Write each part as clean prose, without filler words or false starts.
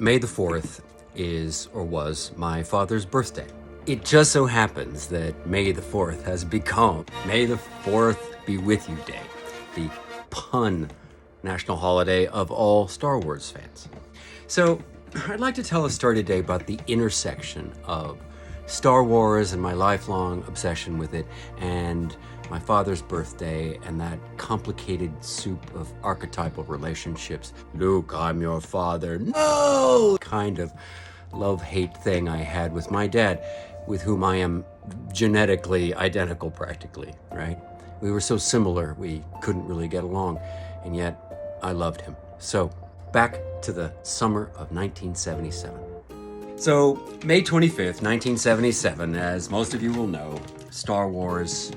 May the 4th is, or was, my father's birthday. It just so happens that May the 4th has become May the 4th Be With You Day, the pun national holiday of all Star Wars fans. So I'd like to tell a story today about the intersection of Star Wars and my lifelong obsession with it, and my father's birthday and that complicated soup of archetypal relationships. Luke, I'm your father. No! Kind of love-hate thing I had with my dad, with whom I am genetically identical practically, right? We were so similar, we couldn't really get along, and yet I loved him. So back to the summer of 1977. So May 25th, 1977, as most of you will know, Star Wars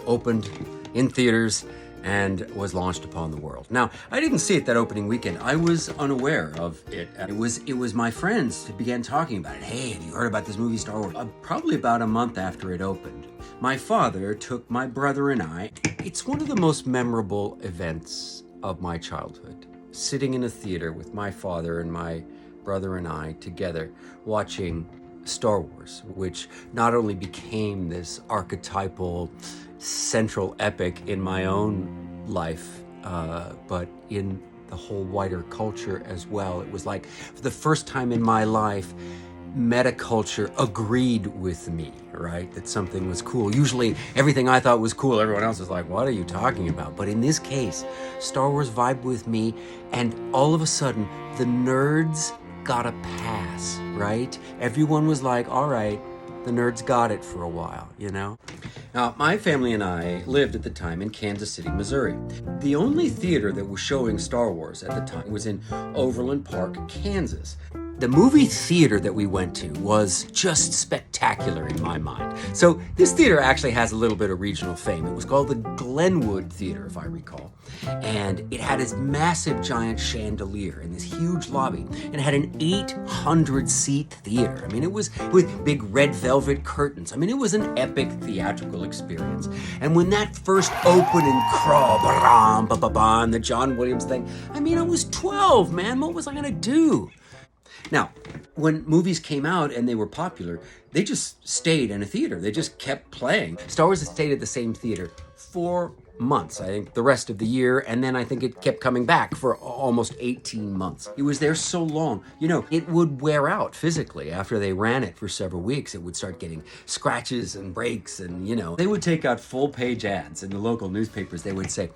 opened in theaters and was launched upon the world. Now, I didn't see it that opening weekend. I was unaware of it. It was my friends who began talking about it. Hey, have you heard about this movie, Star Wars? Probably about a month after it opened. My father took my brother and I. It's one of the most memorable events of my childhood. Sitting in a theater with my father and my brother and I together watching Star Wars, which not only became this archetypal central epic in my own life, but in the whole wider culture as well. It was like, for the first time in my life, metaculture agreed with me, right? That something was cool. Usually everything I thought was cool, everyone else was like, what are you talking about? But in this case, Star Wars vibed with me, and all of a sudden, the nerds got a pass, right? Everyone was like, all right, the nerds got it for a while, you know? Now, my family and I lived at the time in Kansas City, Missouri. The only theater that was showing Star Wars at the time was in Overland Park, Kansas. The movie theater that we went to was just spectacular in my mind. So this theater actually has a little bit of regional fame. It was called the Glenwood Theater, if I recall. And it had this massive giant chandelier in this huge lobby. And it had an 800-seat theater. I mean, it was with big red velvet curtains. I mean, it was an epic theatrical experience. And when that first opening crawl, and the John Williams thing, I mean, I was 12, man. What was I gonna do? Now, when movies came out and they were popular, they just stayed in a theater. They just kept playing. Star Wars had stayed at the same theater for months, I think, the rest of the year, and then I think it kept coming back for almost 18 months. It was there so long. You know, it would wear out physically after they ran it for several weeks. It would start getting scratches and breaks, and, you know, they would take out full-page ads in the local newspapers. They would say,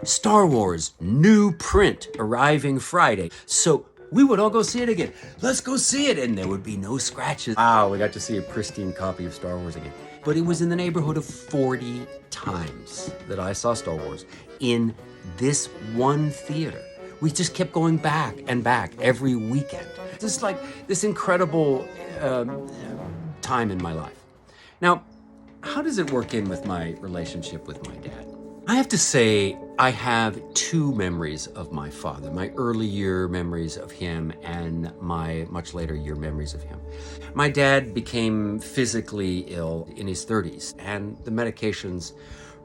Star Wars, new print, arriving Friday. So we would all go see it again. Let's go see it. And there would be no scratches. Wow, we got to see a pristine copy of Star Wars again. But it was in the neighborhood of 40 times that I saw Star Wars in this one theater. We just kept going back and back every weekend. Just like this incredible time in my life. Now, how does it work in with my relationship with my dad? I have to say, I have two memories of my father, my early year memories of him and my much later year memories of him. My dad became physically ill in his 30s, and the medications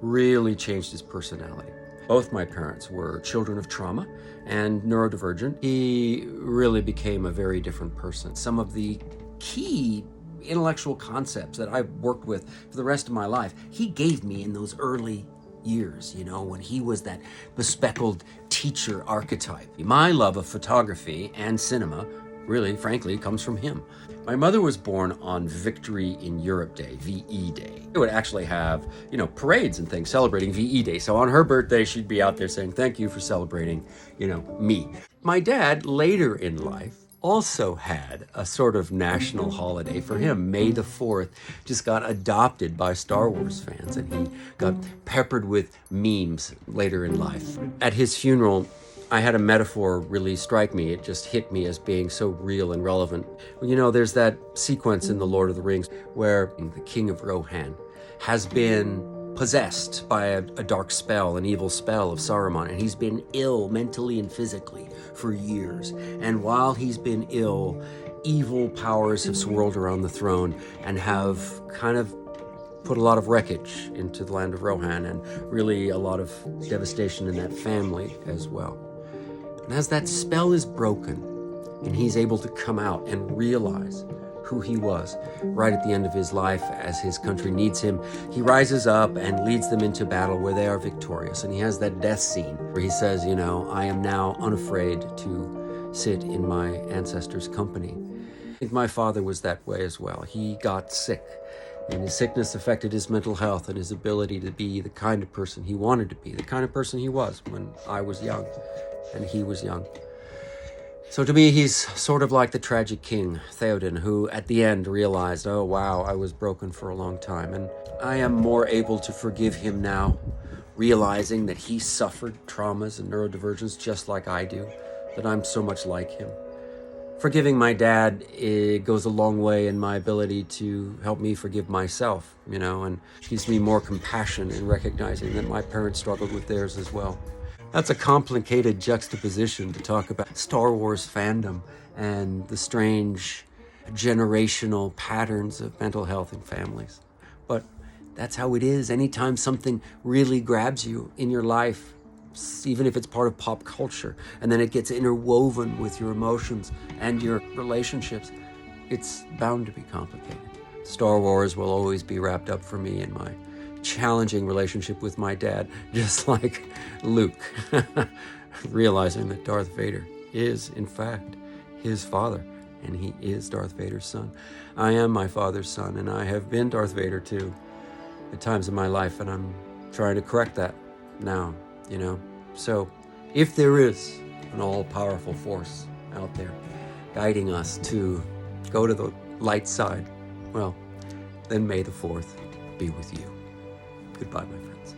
really changed his personality. Both my parents were children of trauma and neurodivergent. He really became a very different person. Some of the key intellectual concepts that I've worked with for the rest of my life, he gave me in those early years, you know, when he was that bespectacled teacher archetype. My love of photography and cinema really, frankly, comes from him. My mother was born on Victory in Europe Day, VE Day. It would actually have, you know, parades and things celebrating VE Day. So on her birthday, she'd be out there saying, thank you for celebrating, you know, me. My dad, later in life, also had a sort of national holiday for him. May the 4th just got adopted by Star Wars fans, and he got peppered with memes later in life. At his funeral, I had a metaphor really strike me. It just hit me as being so real and relevant. You know, there's that sequence in The Lord of the Rings where the King of Rohan has been possessed by a dark spell, an evil spell of Saruman, and he's been ill mentally and physically for years. And while he's been ill, evil powers have swirled around the throne and have kind of put a lot of wreckage into the land of Rohan, and really a lot of devastation in that family as well. And as that spell is broken, And he's able to come out and realize who he was right at the end of his life as his country needs him. He rises up and leads them into battle where they are victorious. And he has that death scene where he says, I am now unafraid to sit in my ancestors' company. I think my father was that way as well. He got sick, and his sickness affected his mental health and his ability to be the kind of person he wanted to be, the kind of person he was when I was young and he was young. So to me, he's sort of like the tragic king, Theoden, who at the end realized, oh wow, I was broken for a long time. And I am more able to forgive him now, realizing that he suffered traumas and neurodivergence just like I do, that I'm so much like him. Forgiving my dad, it goes a long way in my ability to help me forgive myself, and gives me more compassion in recognizing that my parents struggled with theirs as well. That's a complicated juxtaposition to talk about Star Wars fandom and the strange generational patterns of mental health in families. But that's how it is. Anytime something really grabs you in your life, even if it's part of pop culture, and then it gets interwoven with your emotions and your relationships, it's bound to be complicated. Star Wars will always be wrapped up for me in my challenging relationship with my dad, just like Luke, realizing that Darth Vader is, in fact, his father, and he is Darth Vader's son. I am my father's son, and I have been Darth Vader too at times in my life, and I'm trying to correct that now, So if there is an all-powerful force out there guiding us to go to the light side, well, then may the 4th be with you. Goodbye, my friends.